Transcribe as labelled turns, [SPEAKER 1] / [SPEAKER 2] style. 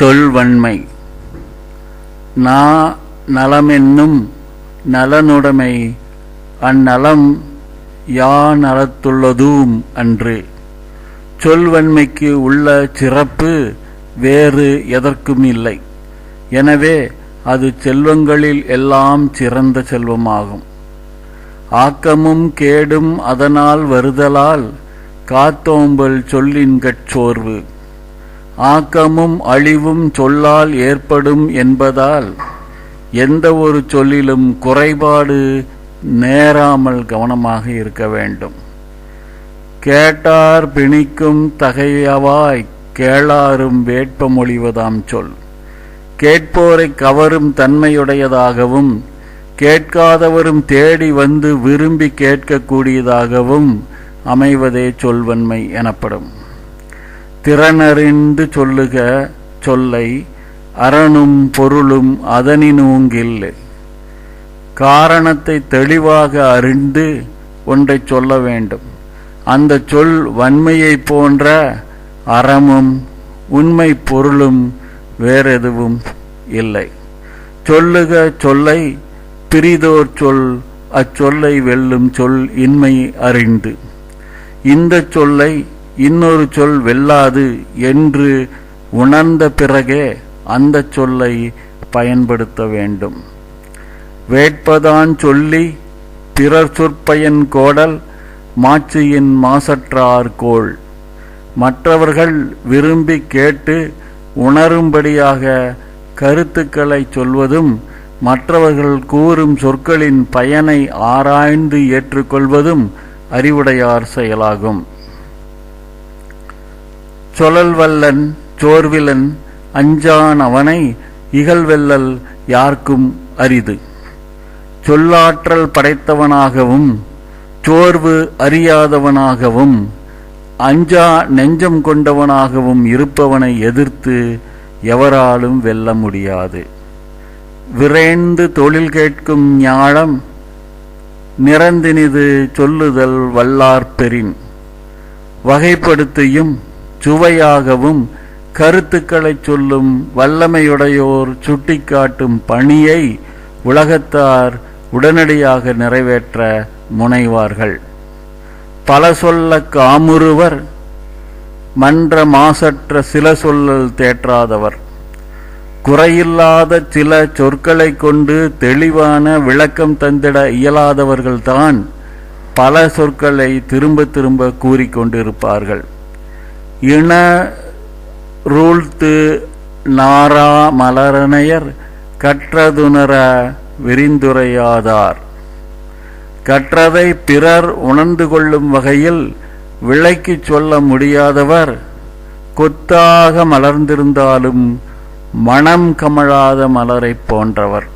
[SPEAKER 1] சொல்வன்மை. நலமென்னும் நலனுடைமை அந்நலம் யாநலத்துள்ளதூம் அன்று. சொல்வன்மைக்கு உள்ள சிறப்பு வேறு எதற்கும் இல்லை. எனவே அது செல்வங்களில் எல்லாம் சிறந்த செல்வமாகும். ஆக்கமும் கேடும் அதனால் வருதலால் காத்தோம்பல் சொல்லின்கட் சோர்வு. ஆக்கமும் அழிவும் சொல்லால் ஏற்படும் என்பதால் எந்த ஒரு சொல்லிலும் குறைபாடு நேராமல் கவனமாக இருக்க வேண்டும். கேட்டார் பிணிக்கும் தகையவாய் கேளாரும் வேட்பமொழிவதாம் சொல். கேட்போரை கவரும் தன்மையுடையதாகவும் கேட்காதவரும் தேடி வந்து விரும்பி கேட்கக்கூடியதாகவும் அமைவதே சொல்வன்மை எனப்படும். திறனறிந்து சொல்லுக சொல்லை அரணும் பொருளும் அதனினூங்கில். காரணத்தை தெளிவாக அறிந்து ஒன்றை சொல்ல வேண்டும். அந்த சொல் வன்மையை போன்ற அறமும் உண்மை பொருளும் வேறெதுவும் இல்லை. சொல்லுக சொல்லை பிரிதோர் சொல் அச்சொல்லை வெல்லும் சொல் இன்மை அறிந்து. இந்த சொல்லை இன்னொரு சொல் வெல்லாது என்று உணர்ந்த பிறகே அந்த சொல்லை பயன்படுத்த வேண்டும். வேட்பதான் சொல்லி பிறர் சொற்பயன் கோடல் மாட்சியின் மாசற்றார் கோள். மற்றவர்கள் விரும்பி கேட்டு உணரும்படியாக கருத்துக்களை சொல்வதும் மற்றவர்கள் கூறும் சொற்களின் பயனை ஆராய்ந்து ஏற்றுக்கொள்வதும் அறிவுடையார் செயலாகும். சொலல்வல்லன் சோர்விலன் அஞ்சான் அவனை இகழ்வெல்லல் யார்க்கும் அரிது. சொல்லாற்றல் படைத்தவனாகவும் சோர்வு அறியாதவனாகவும் அஞ்சா நெஞ்சம் கொண்டவனாகவும் இருப்பவனை எதிர்த்து எவராலும் வெல்ல முடியாது. விரைந்து தொழில் கேட்கும் ஞாழம் நிறந்தினிது சொல்லுதல் வல்லார்பெறின். வகைப்படுத்தியும் சுவையாகவும் கருத்துக்களை சொல்லும் வல்லமையுடையோர் சுட்டிக்காட்டும் பணியை உலகத்தார் உடனடியாக நிறைவேற்ற முனைவார்கள். பல சொல்ல காமுறுவர் மன்ற மாசற்ற சில சொல்லல் தேற்றாதவர். குறையில்லாத சில சொற்களை கொண்டு தெளிவான விளக்கம் தந்திட இயலாதவர்கள்தான் பல சொற்களை திரும்ப திரும்ப கூறிக்கொண்டிருப்பார்கள். இன ரூழ்த்து நாரா மலரணையர் கற்றதுணர விரிந்துரையாதார். கற்றதை பிறர் உணர்ந்து கொள்ளும் வகையில் விளக்கி சொல்ல முடியாதவர் கொத்தாக மலர்ந்திருந்தாலும் மனம் கமழாத மலரை போன்றவர்.